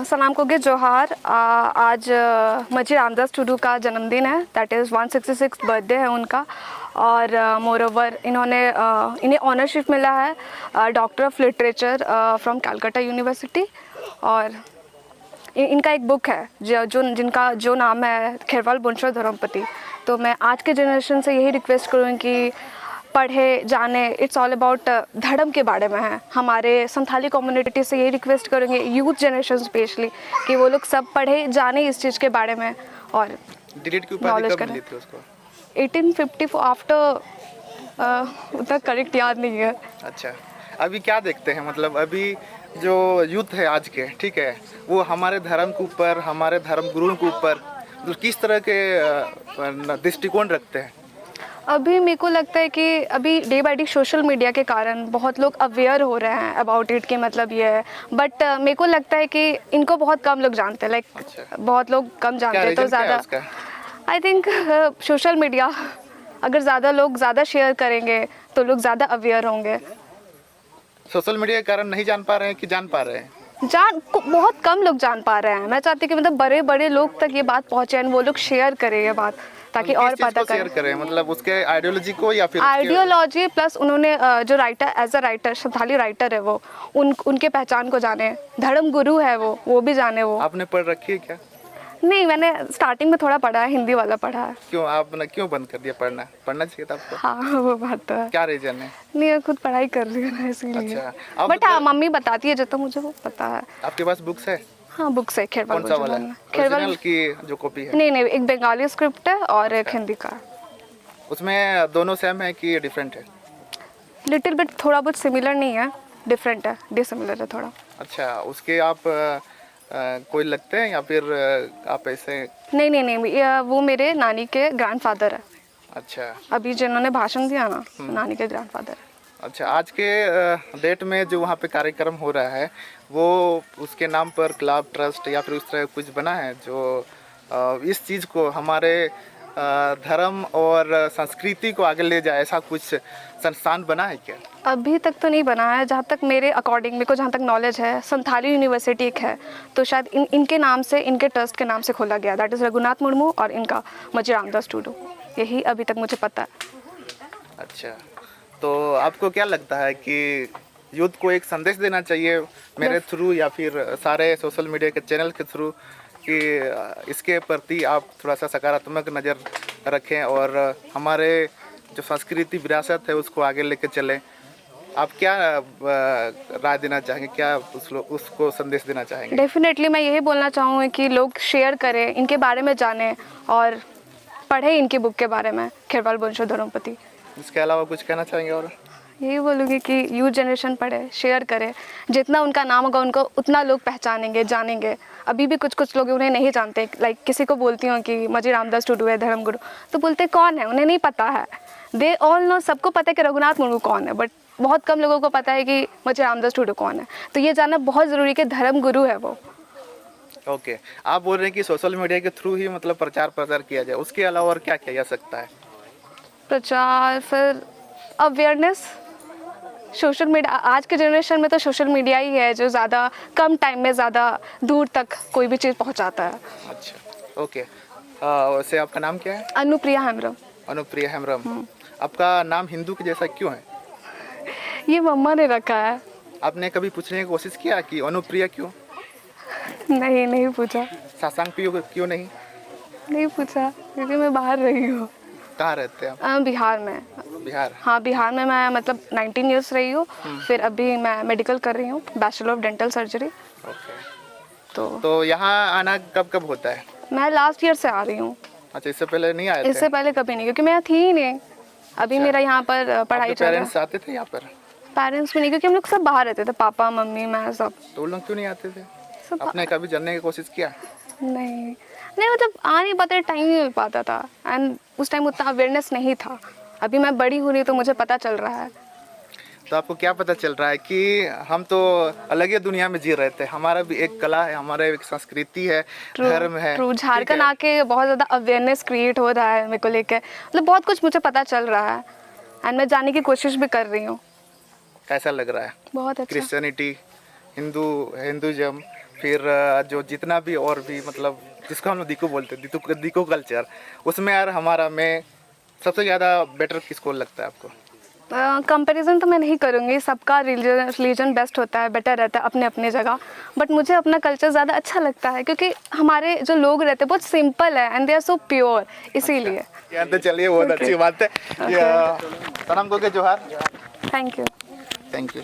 सलाम कोगे जोहार। आज मजी रामदास टूडू का जन्मदिन है, दैट इज़ 166 बर्थडे है उनका। और मोरओवर इन्हें ऑनरशिप मिला है doctor of literature from Calcutta university. और इनका एक बुक है जिनका जो नाम है खेरवाल बुनशो धर्मपति। तो मैं आज के जनरेशन से यही रिक्वेस्ट करूँगी कि पढ़े जाने, इट्स ऑल अबाउट धर्म के बारे में है। हमारे संथाली कम्युनिटी से यही रिक्वेस्ट करेंगे, यूथ जनरेशन स्पेशली, कि वो लोग सब पढ़े जाने इस चीज़ के बारे में और नॉलेज करें। 1854 आफ्टर उतना करेक्ट याद नहीं है। अच्छा, अभी क्या देखते हैं, मतलब अभी जो यूथ है आज के, ठीक है, वो हमारे धर्म के ऊपर, हमारे धर्म गुरुओं के ऊपर किस तरह के दृष्टिकोण रखते हैं? अभी मेरे को लगता है कि अभी day by day social media के कारण बहुत लोग अवेयर हो रहे हैं अबाउट इट, के मतलब ये है। बट मेरे को लगता है कि इनको बहुत कम लोग जानते हैं, लाइक बहुत लोग कम जानते हैं। तो ज़्यादा आई थिंक सोशल मीडिया अगर ज़्यादा लोग ज़्यादा शेयर करेंगे तो लोग ज़्यादा अवेयर होंगे। सोशल मीडिया के कारण नहीं जान पा रहे हैं कि जान पा रहे हैं? बहुत कम लोग जान पा रहे हैं। मैं चाहती हूँ कि मतलब बड़े बड़े लोग तक ये बात पहुँचे, वो लोग शेयर करें ये बात, ताकि और पता करें। मतलब उसके आइडियोलॉजी को या फिर आइडियोलॉजी प्लस उन्होंने जो writer, as a writer, Santhali writer है वो, उनके पहचान को जाने, धर्म गुरु है वो भी जाने। वो आपने पढ़ रखी है क्या? नहीं, मैंने स्टार्टिंग में थोड़ा पढ़ा है, हिंदी वाला पढ़ा है। क्यों आपने क्यों बंद कर दिया पढ़ना? पढ़ना चाहिए था आपको। हाँ वो बात तो है। क्या रीजन है? नहीं, मैं खुद पढ़ाई कर रही हूँ ना, इसीलिए। अच्छा, बट हाँ, मम्मी बताती है जो, तो मुझे वो पता है। आपके पास बुक्स है? हाँ, बुक्स है। खेरवाल ओरिजिनल की जो कॉपी है? नहीं, एक बंगाली स्क्रिप्ट है और एक हिंदी का। उसमें दोनों सेम है कि डिफरेंट है? लिटिल बिट, थोड़ा बहुत सिमिलर नहीं है, डिफरेंट है, डिसिमिलर है थोड़ा। अच्छा, उसके आप कोई लगते हैं या फिर आप ऐसे? नहीं, वो मेरे नानी के ग्रैंडफादर है। अच्छा, अभी जिन्होंने भाषण दिया ना, नानी के ग्रैंडफादर है। अच्छा, आज के डेट में जो वहाँ पे कार्यक्रम हो रहा है, वो उसके नाम पर क्लब, ट्रस्ट या फिर उस तरह कुछ बना है जो इस चीज़ को, हमारे धर्म और संस्कृति को आगे ले जाए, ऐसा कुछ संस्थान बना है क्या? अभी तक तो नहीं बना है, जहाँ तक मेरे अकॉर्डिंग, मेरे को जहाँ तक नॉलेज है। संथाली यूनिवर्सिटी एक है, तो शायद इनके नाम से, इनके ट्रस्ट के नाम से खोला गया, दैट इज़ रघुनाथ मुर्मू और इनका मजी रामदास टूडू, यही अभी तक मुझे पता है। अच्छा, तो आपको क्या लगता है कि यूथ को एक संदेश देना चाहिए मेरे थ्रू या फिर सारे सोशल मीडिया के चैनल के थ्रू, कि इसके प्रति आप थोड़ा सा सकारात्मक नज़र रखें और हमारे जो संस्कृति विरासत है उसको आगे लेके चलें? आप क्या राय देना चाहेंगे, क्या उसको संदेश देना चाहेंगे? डेफिनेटली मैं यही बोलना चाहूँगी कि लोग शेयर करें, इनके बारे में जानें और पढ़ें इनकी बुक के बारे में, खेरवाल बुनशो धर्मपति। इसके अलावा कुछ कहना चाहेंगे? और यही बोलूँगी कि यूथ जनरेशन पढ़े, शेयर करे, जितना उनका नाम होगा उनको उतना लोग पहचानेंगे, जानेंगे। अभी भी कुछ लोग उन्हें नहीं जानते, लाइक किसी को बोलती हूँ कि मजी रामदास टूडू है धर्मगुरु, तो बोलते कौन है, उन्हें नहीं पता है। दे ऑल नो, सबको पता है कि रघुनाथ मुर्मू कौन है, बट बहुत कम लोगों को पता है कि मजी रामदास टूडू कौन है। तो ये जानना बहुत ज़रूरी कि धर्म गुरु है वो। ओके, आप बोल रहे हैं कि सोशल मीडिया के थ्रू ही मतलब प्रचार प्रसार किया जाए, उसके अलावा और क्या किया जा सकता है? प्रचार, फिर अवेयरनेस। सोशल मीडिया आज के जनरेशन में तो सोशल मीडिया ही है जो ज़्यादा कम टाइम में ज़्यादा दूर तक कोई भी चीज़ पहुंचाता है। अच्छा, ओके। वैसे आपका नाम क्या है? अनुप्रिया हेम्ब्रम। अनुप्रिया हेम्ब्रम। आपका नाम हिंदू के जैसा क्यों है? ये मम्मा ने रखा है। आपने कभी पूछने की कोशिश किया कि अनुप्रिया क्यों? नहीं पूछा। सासांग पियो क्यों नहीं? नहीं पूछा, क्योंकि मैं बाहर रही हूँ। कहाँ रहते हैं आप? बिहार में। बिहार? हाँ, बिहार में मैं मतलब 19 ईयर्स रही हूँ। फिर अभी मैं मेडिकल कर रही हूँ, bachelor of dental surgery. Okay. तो यहाँ आना कब होता है? मैं लास्ट ईयर से आ रही हूँ। अच्छा, इससे पहले नहीं आए थे? इससे पहले कभी नहीं, क्योंकि मैं थी ही नहीं। अभी मेरा यहाँ पर पढ़ाई चल रहा है। पेरेंट्स आते थे यहाँ पर? पेरेंट्स भी नहीं, क्योंकि हम लोग सब बाहर रहते थे, पापा मम्मी मैं सब। तो उन लोग क्यों नहीं आते थे? आपने कभी जानने की कोशिश किया? नहीं, मतलब आ नहीं पाते, टाइम नहीं मिल पाता था, एंड उस टाइम उतना अवेयरनेस नहीं था। अभी मैं बड़ी हो रही तो मुझे पता चल रहा है। तो आपको क्या पता चल रहा है? कि हम तो अलग ही दुनिया में जी रहे थे, हमारा भी एक कला है, हमारा एक संस्कृति है, धर्म है। झारखंड आके बहुत ज़्यादा अवेयरनेस क्रिएट हो रहा है मेरे को लेके, मतलब बहुत कुछ मुझे पता चल रहा है एंड मैं जानने की कोशिश भी कर रही हूँ। कैसा लग रहा है? बहुत अच्छा। क्रिश्चियनिटी, हिंदुज़म, फिर जो जितना भी और भी मतलब जिसको हम लोग दिको बोलते हैं, दिको कल्चर, उसमें यार हमारा में सबसे ज़्यादा बेटर किसको लगता है आपको? कंपैरिजन तो मैं नहीं करूँगी, सबका रिलीजन बेस्ट होता है, बेटर रहता है अपने अपने जगह, बट मुझे अपना कल्चर ज़्यादा अच्छा लगता है क्योंकि हमारे जो लोग रहते हैं बहुत सिंपल है and they are so pure, इसीलिए। यार तो चलिए, बहुत अच्छी बात है। सनम को के जोहार। Thank you. Thank you.